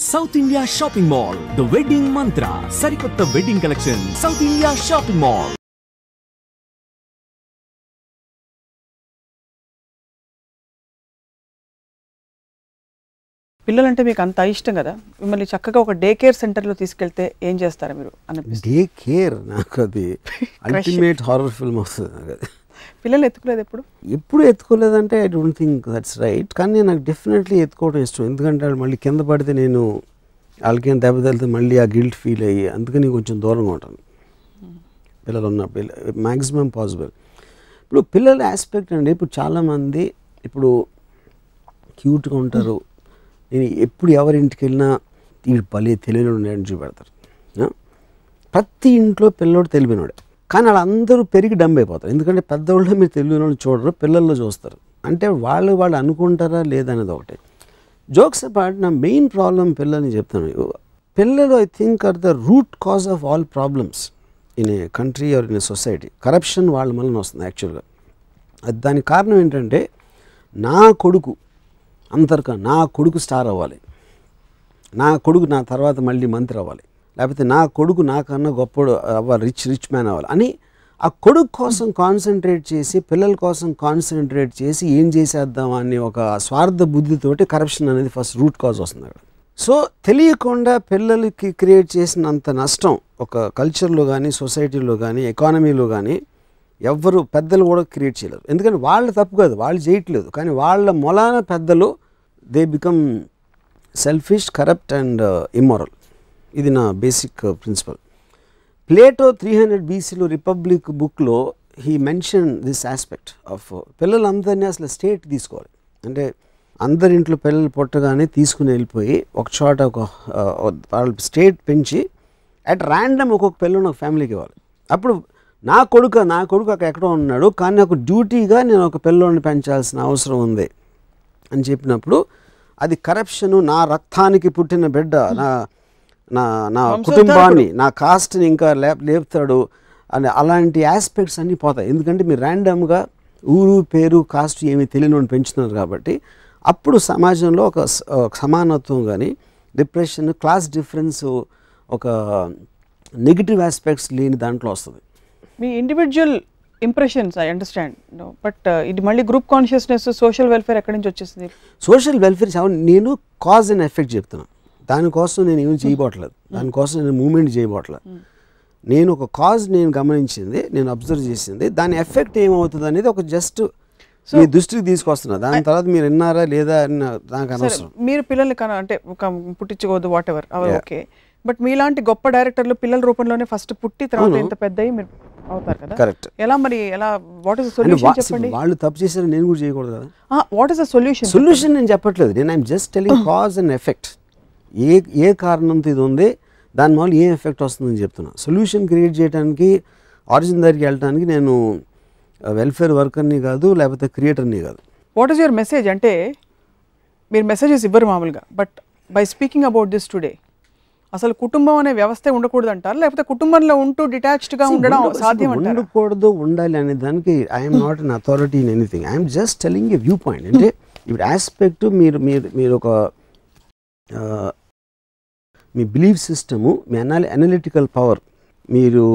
South India Shopping Mall, The Wedding Mantra, Sarikotta Wedding Collection, South India Shopping Mall. పిల్లలంటే మీకు అంత ఇష్టం కదా, మిమ్మల్ని చక్కగా ఒక డే కేర్ సెంటర్లో తీసుకెళ్తే ఏం చేస్తారా మీరు అనిపిస్తుంది? డే కేర్ నాకు అది అల్టిమేట్ హారర్ ఫిల్మ్ వస్తుంది నాకు అది. పిల్లలు ఎత్తుకోలేదు ఎప్పుడు ఎత్తుకోలేదంటే I don't think that's right. కానీ నాకు డెఫినెట్లీ ఎత్తుకోవడం ఇష్టం. ఎందుకంటే వాళ్ళు మళ్ళీ కింద పడితే నేను వాళ్ళకేం దెబ్బ తగిలితే మళ్ళీ ఆ గిల్ట్ ఫీల్ అయ్యి అందుకని కొంచెం దూరంగా ఉంటాను పిల్లలు ఉన్న మ్యాక్సిమం పాసిబుల్. ఇప్పుడు పిల్లల ఆస్పెక్ట్ అండి, ఇప్పుడు చాలామంది ఇప్పుడు క్యూట్గా ఉంటారు. నేను ఎప్పుడు ఎవరింటికి వెళ్ళినా వీడు పల్లె తెలియని ఉన్నాడని చూపెడతారు. ప్రతి ఇంట్లో పిల్లోడు తెలివినోడే, కానీ వాళ్ళందరూ పెరిగి డంబ్ అయిపోతారు. ఎందుకంటే పెద్దవాళ్ళు మీరు తెలివిన వాళ్ళు చూడరు, పిల్లల్లో చూస్తారు. అంటే వాళ్ళు అనుకుంటారా లేదనేది ఒకటి. జోక్స్ అపార్ట్, నా మెయిన్ ప్రాబ్లం పిల్లల్ని చెప్తాను. పిల్లలు I think are the root cause of all problems in a country or in a society. Corruption వాళ్ళ వలన వస్తుంది యాక్చువల్గా. అది దానికి కారణం ఏంటంటే నా కొడుకు నా కొడుకు స్టార్ అవ్వాలి, నా కొడుకు నా తర్వాత మళ్ళీ మంత్రి అవ్వాలి, లేకపోతే నా కొడుకు నాకన్నా గొప్పడు అవ్వాలి, రిచ్ మ్యాన్ అవ్వాలి అని ఆ కొడుకు కోసం కాన్సన్ట్రేట్ చేసి పిల్లల కోసం కాన్సన్ట్రేట్ చేసి ఏం చేసేద్దాం అని ఒక స్వార్థ బుద్ధితోటి కరప్షన్ అనేది ఫస్ట్ రూట్ కాజ్ వస్తుంది అక్కడ. సో తెలియకుండా పిల్లలకి క్రియేట్ చేసినంత నష్టం ఒక కల్చర్లో కానీ సొసైటీలో కానీ ఎకానమీలో కానీ ఎవ్వరు పెద్దలు కూడా క్రియేట్ చేయలేరు. ఎందుకంటే వాళ్ళ తప్పు కాదు, వాళ్ళు చేయట్లేదు, కానీ వాళ్ళ మొలాన పెద్దలు they become selfish, corrupt and immoral. ఇది నా బేసిక్ ప్రిన్సిపల్. ప్లేటో 300 BCలో రిపబ్లిక్ బుక్లో he mention this aspect of పిల్లలందరినీ అసలు స్టేట్ తీసుకోవాలి. అంటే అందరింట్లో పిల్లలు పుట్టగానే తీసుకుని వెళ్ళిపోయి ఒక చోట వాళ్ళ స్టేట్ పెంచి అట్ ర్యాండమ్ ఒక్కొక్క పిల్లని ఒక ఫ్యామిలీకి ఇవ్వాలి. అప్పుడు నా కొడుకు అక్కడ ఎక్కడో ఉన్నాడు, కానీ నాకు డ్యూటీగా నేను ఒక పిల్లోని పెంచాల్సిన అవసరం ఉంది అని చెప్పినప్పుడు అది కరప్షను. నా రక్తానికి పుట్టిన బిడ్డ నా కుటుంబాన్ని, నా కాస్ట్ని ఇంకా లేపుతాడు అని అలాంటి ఆస్పెక్ట్స్ అన్నీ పోతాయి. ఎందుకంటే మీరు ర్యాండమ్గా ఊరు పేరు కాస్ట్ ఏమీ తెలియని పెంచుతున్నారు కాబట్టి అప్పుడు సమాజంలో ఒక సమానత్వం కానీ డిప్రెషన్, క్లాస్ డిఫరెన్స్, ఒక నెగిటివ్ ఆస్పెక్ట్స్ లేని దాంట్లో వస్తుంది. మీ individual impressions I understand, but ఇది మళ్ళీ గ్రూప్ కాన్షియస్నెస్, సోషల్ వెల్ఫేర్ ఎక్కడి నుంచి వచ్చేసింది? సోషల్ వెల్ఫేర్ నేను కాజ్ అండ్ ఎఫెక్ట్ చెప్తున్నాను. దానికోసం నేను ఏమి చేయబోట్లేదు, దానికోసం నేను మూమెంట్ చేయబోట్లేదు. నేను ఒక కాజ్ నేను గమనించింది, నేను అబ్జర్వ్ చేసింది, దాని ఎఫెక్ట్ ఏమవుతుంది అనేది ఒక జస్ట్ మీ దృష్టికి తీసుకొస్తున్నా. దాని తర్వాత మీరు విన్నారా లేదా నాకు అనవసరం. మీరు పిల్లల్ని అంటే పుట్టించుకోవద్దు వాట్ ఎవర్ ఓకే, బట్ మీలాంటి గొప్ప డైరెక్టర్లు పిల్లల రూపంలోనే ఫస్ట్ పుట్టి తర్వాత ఇంత పెద్ద అయ్యి మీరు అవుతారు కదా. కరెక్ట్. ఎలా మరి ఎలా, వాట్ ఇస్ ద సొల్యూషన్ చెప్పండి? వాళ్ళు తప్పు చేశారు, నేను కూడా చేయకూడదు కదా. What is the solution? Solution నేను చెప్పట్లేదు, నేను I'm just telling cause and effect. ఏ కారణంతో ఇది ఉంది, దానివల్ల ఏం ఎఫెక్ట్ వస్తుందని చెప్తున్నా. సొల్యూషన్ క్రియేట్ చేయడానికి, ఆరిజిన్ దగ్గరికి వెళ్ళడానికి నేను వెల్ఫేర్ వర్కర్ని కాదు, లేకపోతే క్రియేటర్ని కాదు. What is your message? అంటే మీరు మెసేజెస్ ఇవ్వరు మామూలుగా, but by speaking about this today అసలు కుటుంబం అనే వ్యవస్థ ఉండకూడదు అంటారు, లేకపోతే కుటుంబంలో ఉంటూ డిటాచ్డ్గా ఉండడం సాధ్యం అంటారు? ఉండకూడదు, ఉండాలి అనే దానికి I'm not an authority in anything. I'm just telling a view point. అంటే ఇప్పుడు ఆస్పెక్ట్ మీరు ఒక మీ బిలీఫ్ సిస్టము, మీ అనలిటికల్ పవర్, మీరు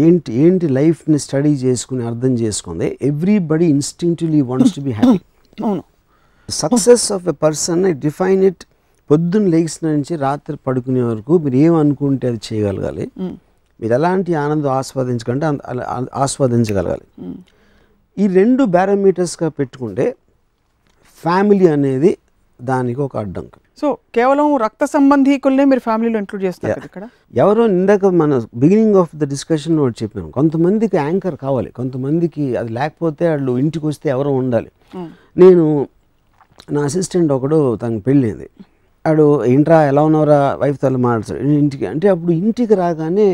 ఏంటి లైఫ్ని స్టడీ చేసుకుని అర్థం చేసుకుంది. Everybody instinctively wants to be happy. అవును. Success of a person I define it పొద్దున్న లేచిన నుంచి రాత్రి పడుకునే వరకు మీరు ఏమనుకుంటే అది చేయగలగాలి, మీరు ఎలాంటి ఆనందం ఆస్వాదించగలగాలి. ఈ రెండు పారామీటర్స్గా పెట్టుకుంటే ఫ్యామిలీ అనేది దానికి ఒక అడ్డంకి. సో కేవలం రక్త సంబంధీకులనే మీరు ఫ్యామిలీలో ఇంక్లూడ్ చేస్తారు ఇక్కడ. ఎవరో ఇందాక మన బిగినింగ్ ఆఫ్ ద డిస్కషన్లో చెప్పాను, కొంతమందికి యాంకర్ కావాలి, కొంతమందికి అది లేకపోతే వాళ్ళు ఇంటికి వస్తే ఎవరో ఉండాలి. నేను నా అసిస్టెంట్ ఒకడు తనకు పెళ్ళింది, ఆడు ఇంట్రా ఎలా ఉన్నవరా వైఫ్ తల మాట్లాడతాడు ఇంటికి అంటే, అప్పుడు ఇంటికి రాగానే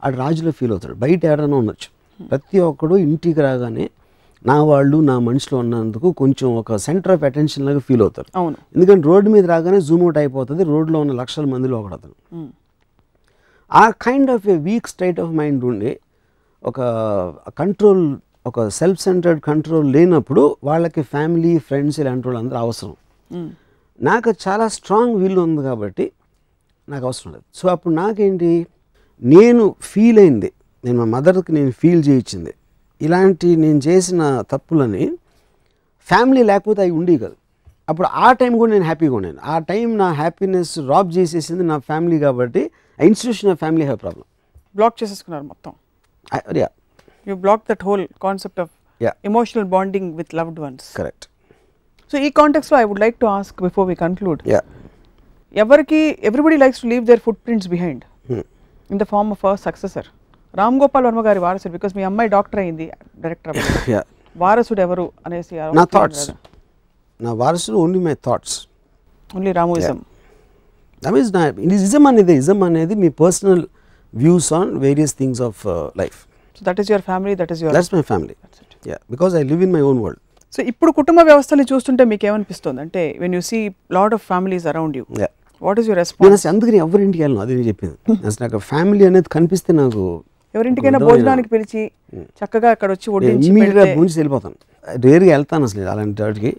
ఆడు రాజులో ఫీల్ అవుతాడు. బయట ఏడైనా ఉండొచ్చు, ప్రతి ఒక్కడు ఇంటికి రాగానే నా వాళ్ళు నా మనిషిలో ఉన్నందుకు కొంచెం ఒక సెంటర్ ఆఫ్ అటెన్షన్ లాగా ఫీల్ అవుతారు. అవును. ఎందుకంటే రోడ్డు మీద రాగానే జూమ్ అవుట్ అయిపోతుంది, రోడ్లో ఉన్న లక్షల మందిలో ఒకడతను. ఆ kind of A week state of mind ఉండి ఒక కంట్రోల్, ఒక సెల్ఫ్ సెంటర్డ్ కంట్రోల్ లేనప్పుడు వాళ్ళకి ఫ్యామిలీ, ఫ్రెండ్స్ ఇలాంటి వాళ్ళు అందరూ అవసరం. నాకు చాలా స్ట్రాంగ్ విల్ ఉంది కాబట్టి నాకు అవసరం లేదు. సో అప్పుడు నాకేంటి, నేను ఫీల్ అయింది, నేను మా మదర్కి నేను ఫీల్ చేయించింది, ఇలాంటి నేను చేసిన తప్పులని ఫ్యామిలీ లేకపోతే అవి ఉండేవి కాదు. అప్పుడు ఆ టైం కూడా నేను హ్యాపీగా ఉన్నాను. ఆ టైం నా హ్యాపీనెస్ రాబ్ చేసేసింది నా ఫ్యామిలీ, కాబట్టి ఆ institution of family have problem. Block చేసేసుకున్నారు మొత్తం. Yeah, you block that whole concept of yeah, emotional bonding with loved ones. Correct. So ఈ కాంటెక్స్లో I would like to ask before we conclude, yeah, everybody likes to leave their footprints behind in the form of a successor. Ram Gopal Varma గారి వారసుడు, because మీ అమ్మాయి doctor అయింది, director yeah. వారసుడు ఎవరు అనేసి నా థాట్స్, నా వారసుడు ఓన్లీ మై థాట్స్, ఓన్లీ రామోయిజం. ఇజం అనేది, ఇజం అనేది మీ personal views on various things of life. So that is your family, that's my family. Yeah, because I live in my own world. So ఇప్పుడు కుటుంబ వ్యవస్థని చూస్తుంటే మీకు ఏమనిపిస్తుంది అంటే, when you see lot of families around you, what is your response? నేను అసలు అందుకని ఎవరింటికి వెళ్ళను, అదే నేను చెప్పింది. అసలు నాకు ఫ్యామిలీ అనేది కనిపిస్తే నాకు ఎవరింటికైనా భోజనానికి పిలిచి చక్కగా అక్కడ వచ్చి ఇమ్మీడియట్గా భోంచి వెళ్ళిపోతాను. రేర్గా వెళ్తాను అసలు అలాంటి వాటికి.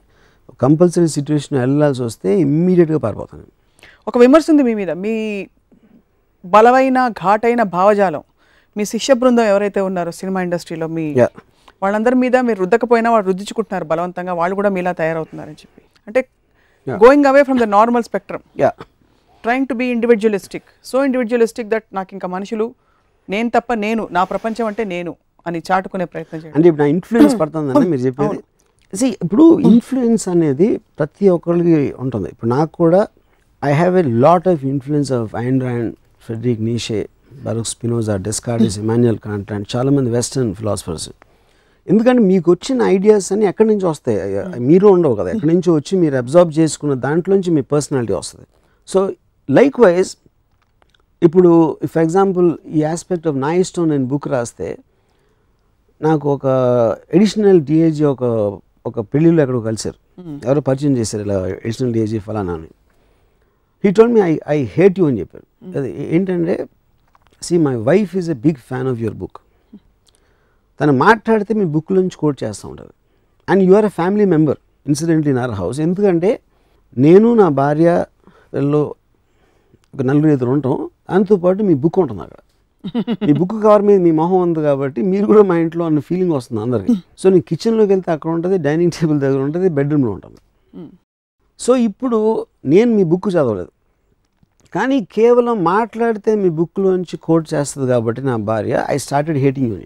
కంపల్సరీ సిచ్యువేషన్ వెళ్ళాల్సి వస్తే ఇమ్మీడియట్గా పారిపోతాను. ఒక విమర్శ ఉంది మీ మీద, మీ బలమైన ఘాటైన భావజాలం, మీ శిష్య బృందం ఎవరైతే ఉన్నారో సినిమా ఇండస్ట్రీలో, మీ వాళ్ళందరి మీద మీరు రుద్దకపోయినా వాళ్ళు రుద్దించుకుంటున్నారు బలవంతంగా, వాళ్ళు కూడా మీలా తయారవుతున్నారని చెప్పి. అంటే going away from the normal spectrum, trying to be individualistic, so individualistic that నాకు ఇంకా మనుషులు నేను తప్ప, నేను, నా ప్రపంచం అంటే నేను అని చాటుకునే ప్రయత్నం చేయండి. అంటే ఇప్పుడు నా ఇన్ఫ్లుయెన్స్ పడుతుందని మీరు చెప్పేది. ఇప్పుడు ఇన్ఫ్లుయెన్స్ అనేది ప్రతి ఒక్కరికి ఉంటుంది. ఇప్పుడు నాకు కూడా I have a lot of influence of Ayn Rand, Friedrich Nietzsche, Baruch Spinoza, Descartes, Immanuel Kant and చాలామంది వెస్టర్న్ ఫిలాసఫర్స్. ఎందుకంటే మీకు వచ్చిన ఐడియాస్ అన్ని ఎక్కడి నుంచి వస్తాయి, మీరు ఉండవు కదా, ఎక్కడి నుంచి వచ్చి మీరు అబ్జార్బ్ చేసుకున్న దాంట్లోంచి మీ పర్సనాలిటీ వస్తుంది. సో లైక్ వైజ్ ఇప్పుడు ఫర్ ఎగ్జాంపుల్ ఈ ఆస్పెక్ట్ ఆఫ్ నా ఇష్టం నేను బుక్ రాస్తే, నాకు ఒక ఎడిషనల్ డిఏజీ ఒక పెళ్ళిలో ఎక్కడో కలిసారు, ఎవరో పరిచయం చేశారు, ఇలా ఎడిషనల్ డిఏజీ ఫలానా అని. He told me I hate you అని చెప్పారు. అది ఏంటంటే, see my wife is a big fan of your book. తను మాట్లాడితే మీ బుక్ నుంచి కోట్ చేస్తూ ఉంటుంది. And you are a family member incidentally in our house. ఎందుకంటే నేను నా భార్య వీళ్ళు ఒక నలుగురు ఎదురు ఉంటాం, దాంతోపాటు మీ బుక్ ఉంటుంది అక్కడ. మీ బుక్ కవర్ మీద మీ మొహం ఉంది కాబట్టి మీరు కూడా మా ఇంట్లో అన్న ఫీలింగ్ వస్తుంది అందరికి. సో నేను కిచెన్లోకి వెళ్తే అక్కడ ఉంటుంది, డైనింగ్ టేబుల్ దగ్గర ఉంటుంది, బెడ్రూమ్లో ఉంటుంది. సో ఇప్పుడు నేను మీ బుక్ చదవలేదు, కానీ కేవలం మాట్లాడితే మీ బుక్లోంచి కోట్ చేస్తుంది కాబట్టి నా భార్య ఐ స్టార్టెడ్ హేటింగ్ యూ.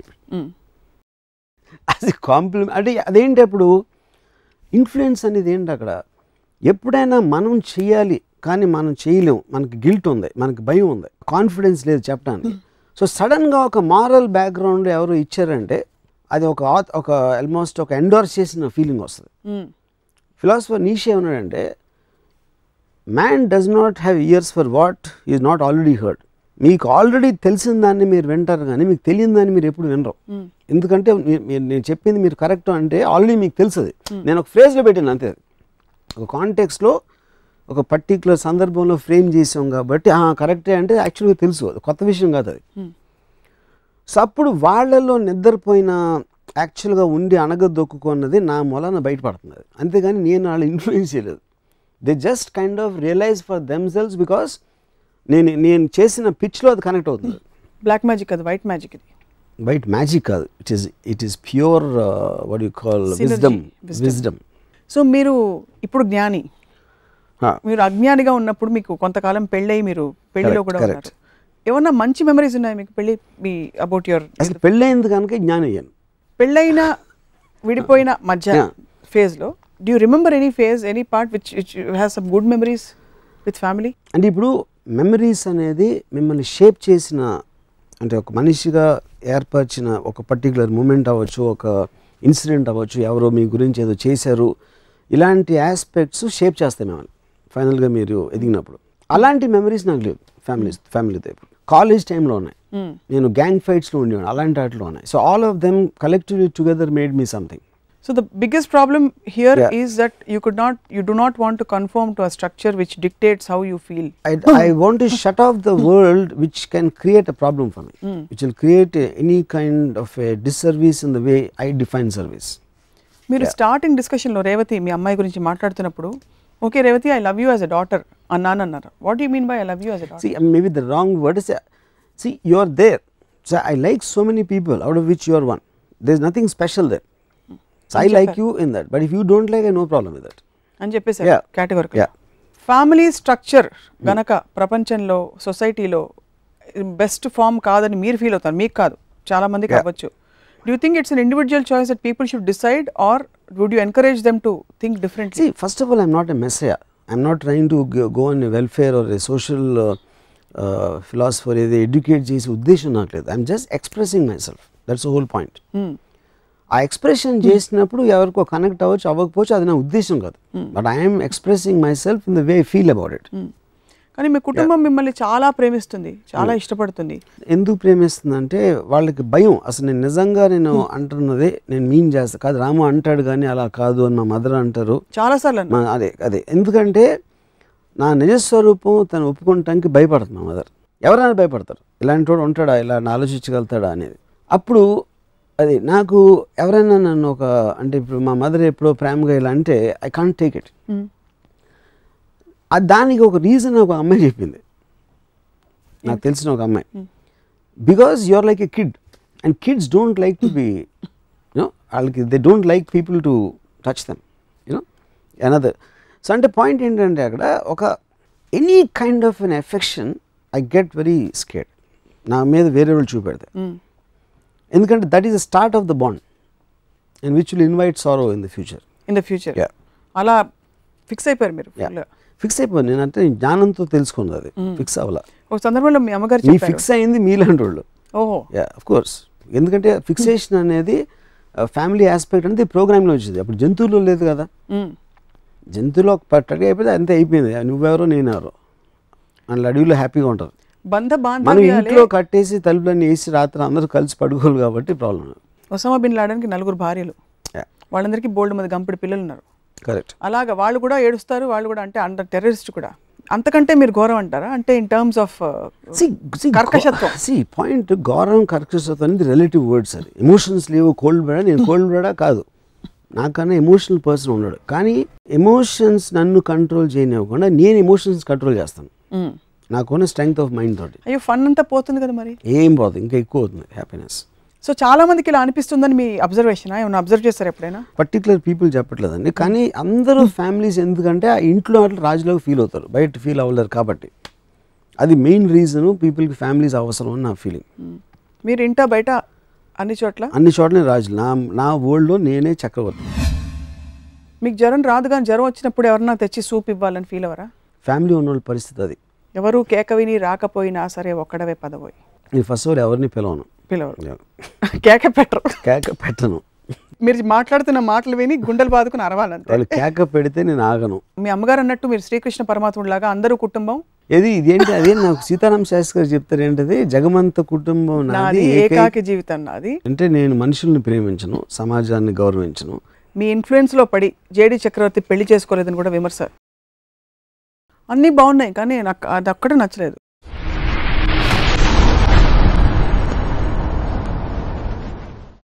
అది కాంప్లిమెంట్ అంటే అదేంటి, అప్పుడు ఇన్ఫ్లుయెన్స్ అనేది ఏంటి, అక్కడ ఎప్పుడైనా మనం చేయాలి కానీ మనం చేయలేం, మనకి గిల్ట్ ఉంది, మనకి భయం ఉంది, కాన్ఫిడెన్స్ లేదు చెప్పడానికి. సో సడన్గా ఒక మారల్ బ్యాక్గ్రౌండ్ ఎవరు ఇచ్చారంటే అది ఒక ఆల్మోస్ట్ ఒక ఎండోర్స్ చేసిన ఫీలింగ్ వస్తుంది. ఫిలాసఫర్ నీషే ఏమన్నాడంటే, man does not have years for what is not already heard. మీకు ఆల్రెడీ తెలిసిన దాన్ని మీరు వింటారు కానీ మీకు తెలియని దాన్ని మీరు ఎప్పుడు వినరు. ఎందుకంటే నేను చెప్పింది మీరు కరెక్ట్ అంటే ఆల్రెడీ మీకు తెలుస్తుంది. నేను ఒక ఫ్రేజ్లో పెట్టాను అంతే, ఒక కాంటెక్స్లో ఒక పర్టికులర్ సందర్భంలో ఫ్రేమ్ చేసాం కాబట్టి కరెక్టే అంటే యాక్చువల్గా తెలుసు, అది కొత్త విషయం కాదు అది. సో అప్పుడు వాళ్ళల్లో నిద్రపోయిన యాక్చువల్గా ఉండి అనగదొక్కున్నది నా మూలన బయటపడుతుంది, అంతేగాని నేను వాళ్ళు ఇన్ఫ్లుయెన్స్ చేయలేదు. They just kind of realize for themselves because నేను చేసిన పిచ్లో అది కనెక్ట్ అవుతుంది. బ్లాక్ మ్యాజిక్ అది, వైట్ మ్యాజిక్ ఇది. వైట్ మ్యాజిక్ కాదు, it is pure what you call wisdom. So మీరు ఇప్పుడు జ్ఞాని, మీరు అజ్ఞానిగా ఉన్నప్పుడు మీకు కొంతకాలం పెళ్ళై మీరు పెళ్లిలో కూడా ఉన్నారు. ఏమన్నా మంచి మెమరీస్ ఉన్నాయి మీకు పెళ్ళి మీ అబౌట్ యువర్? అసలు పెళ్ళైంది కనుక జ్ఞాని అయ్యాను. పెళ్ళైన విడిపోయిన మధ్య ఫేజ్లో do you remember any phase, any part which has some good memories with family? అంటే ఇప్పుడు మెమరీస్ అనేది మిమ్మల్ని షేప్ చేసిన, అంటే ఒక మనిషిగా ఏర్పరిచిన ఒక పర్టికులర్ మూమెంట్ అవ్వచ్చు, ఒక ఇన్సిడెంట్ అవ్వచ్చు, ఎవరో మీ గురించి ఏదో చేశారు, ఇలాంటి ఆస్పెక్ట్స్ షేప్ చేస్తాయి మిమ్మల్ని ఫైనల్గా మీరు ఎదిగినప్పుడు. అలాంటి మెమరీస్ నాకు లేవు ఫ్యామిలీతో. ఇప్పుడు కాలేజ్ టైంలో ఉన్నాయి, నేను గ్యాంగ్ ఫైట్స్లో ఉండేవాడు, అలాంటి వాటిలో ఉన్నాయి. So all of them collectively together made me something. So the biggest problem here is that you do not want to conform to a structure which dictates how you feel. I want to shut off the world which can create a problem for me, which will create any kind of a disservice in the way I define service. మీరు starting డిస్కషన్లో రేవతి మీ అమ్మాయి గురించి మాట్లాడుతున్నప్పుడు, okay Revathi, I love you as a daughter అన్నానన్నారు. What you mean by I love you as a daughter? See, maybe the wrong word is, see, you are there. So I like so many people, out of which you are one. There is nothing special there. So I like you in that. But if you don't like, I have no problem with that. అని చెప్పేసారు Yeah. Category. Yeah. Family structure గనక ప్రపంచంలో సొసైటీలో best form కాదని మీరు feel అవుతారు, మీకు కాదు చాలా మందికి అవ్వచ్చు. Do you think it's an individual choice that people should decide or would you encourage them to think differently? See, first of all, I am not a messiah. I am not trying to go on a welfare or a social philosopher, ఏదో educate చేసే ఉద్దేశం నాకు లేదు. I'm just expressing my self, that's the whole point. ఆ expression చేసినప్పుడు ఎవరికో connect అవ్వచ్చు అవ్వకపోవచ్చు, అది నా ఉద్దేశం కాదు. But I'm expressing my self in the way I feel about it. కానీ మీ కుటుంబం మిమ్మల్ని చాలా ప్రేమిస్తుంది, చాలా ఇష్టపడుతుంది. ఎందుకు ప్రేమిస్తుందంటే వాళ్ళకి భయం, అసలు నేను నిజంగా నేను అంటున్నదే నేను మీన్ చేస్తా కాదు, రాము అంటాడు కానీ అలా కాదు అని మా మదర్ అంటారు చాలాసార్లు. అదే అదే ఎందుకంటే నా నిజస్వరూపం తను ఒప్పుకోవటానికి భయపడుతుంది మా మదర్. ఎవరైనా భయపడతారు, ఇలాంటి వాడు ఉంటాడా, ఇలా ఆలోచించగలుగుతాడా అనేది. అప్పుడు అది నాకు ఎవరైనా నన్ను ఒక అంటే ఇప్పుడు మా మదర్ ఎప్పుడో ప్రేమగా ఇలా అంటే ఐ కాంట్ టేక్ ఇట్. దానికి ఒక రీజన్ ఒక అమ్మాయి చెప్పింది, నాకు తెలిసిన ఒక అమ్మాయి. Because you are like a kid and kids don't like to be you know, వాళ్ళకి they don't like people to touch them you know another. So అంటే పాయింట్ ఏంటంటే అక్కడ ఒక any kind of an affection I get very scared నా మీద వేరే వాళ్ళు చూపెడితే. ఎందుకంటే that is the start of the bond and which will invite sorrow in the future. In the future అలా ఫిక్స్ అయిపోయారు మీరు? ఫిక్స్ అయిపోయింది నేను, అంటే జ్ఞానంతో తెలుసుకున్నది, అది ఫిక్స్ అవ్వాల. ఒక సందర్భంలో మీ అమ్మగారు మీ ఫిక్స్ అయింది మీలాంటి వాళ్ళు. ఓహో యా ఆఫ్ కోర్స్, ఎందుకంటే ఫిక్సేషన్ అనేది ఫ్యామిలీ ఆస్పెక్ట్ అనేది ప్రోగ్రామ్లో వచ్చింది. అప్పుడు జంతువులు లేదు కదా, జంతువులో పట్టగా అయిపోతే అంతే అయిపోయింది, నువ్వెవరో నేనెవరో అందులో అడవిలో హ్యాపీగా ఉంటారు. మనం ఇంట్లో కట్టేసి తలుపులన్నీ వేసి రాత్రి అందరూ కలిసి పడుకోవాలి కాబట్టి ప్రాబ్లం. ఒసామా బిన్ లాడెన్కి 4 భార్యలు, వాళ్ళందరికీ బోల్డ్ మంది గంపెడు పిల్లలు ఉన్నారు. కరెక్ట్. అలాగా వాళ్ళు కూడా ఏడుస్తారు, వాళ్ళు కూడా అంటే అండర్ టెర్రరిస్ట్ కూడా. అంతకంటే మీరు ఘోరం అంటారా? అంటే ఇన్ టర్మ్స్ ఆఫ్ కర్కశత్వం. పాయింట్ గౌరవం కర్కశత్వం అనేది రిలేటివ్ వర్డ్స్. అది ఎమోషన్స్ లేవు, కోల్డ్ బ్లడ్, నేను కోల్డ్ బ్లడా కాదు, నాకన్నా ఎమోషనల్ పర్సన్ ఉన్నాడు. కానీ ఎమోషన్స్ నన్ను కంట్రోల్ చేయనివ్వకుండా నేను ఎమోషన్స్ కంట్రోల్ చేస్తాను నాకున్న స్ట్రెంగ్త్ ఆఫ్ మైండ్ తోటి. అయ్యో ఫన్ అంతా పోతుంది కదా మరి? ఏం పోతుంది, ఇంకా ఎక్కువ అవుతుంది హ్యాపీనెస్. సో చాలా మందికి ఇలా అనిపిస్తుందని మీ అబ్జర్వేషన్? ఏమన్నా అబ్జర్వ్ చేస్తారు ఎప్పుడైనా? పర్టికులర్ పీపుల్ చెప్పట్లేదండి, కానీ అందరూ ఫ్యామిలీస్ ఎందుకంటే ఆ ఇంట్లో అట్లా రాజులాగా ఫీల్ అవుతారు, బయట ఫీల్ అవ్వలేరు కాబట్టి. అది మెయిన్ రీజను పీపుల్కి ఫ్యామిలీస్ అవసరం అని నా ఫీలింగ్. మీరు ఇంట బయట అన్ని చోట్ల రాజులు, నా వరల్డ్లో నేనే చక్రవర్తి. మీకు జ్వరం రాదు కానీ జ్వరం వచ్చినప్పుడు ఎవరన్నా తెచ్చి సూప్ ఇవ్వాలని ఫీల్ అవ్వరా? ఫ్యామిలీ ఉన్న వాళ్ళ పరిస్థితి అది. ఎవరు కేక విని రాకపోయినా సరే ఒక్కడవే పదపోయి నేను ఫస్ట్ ఆల్ ఎవరిని పిలవను, కేక పెట్టను. మీరు మాట్లాడుతున్న మాటలు విని గుండెలు బాదుకుని అరవాలంటే. వాళ్ళు కేక పెడితే నేను ఆగను. మీ అమ్మగారు అన్నట్టు మీరు శ్రీకృష్ణ పరమాత్ముడిలాగా అందరూ కుటుంబం ఇదేంటి అదే నాకు సీతారాం శాస్త్రి గారు చెప్తారు, ఏంటది జగమంత కుటుంబం నాది, ఏకాకి జీవితం నాది. అంటే నేను మనుషుల్ని ప్రేమించను, సమాజాన్ని గౌరవించను. మీ ఇన్ఫ్లుయెన్స్ లో పడి జేడి చక్రవర్తి పెళ్లి చేసుకోలేదని కూడా విమర్శ. అన్నీ బాగున్నాయి కానీ నాకు అది ఒక్కటే నచ్చలేదు.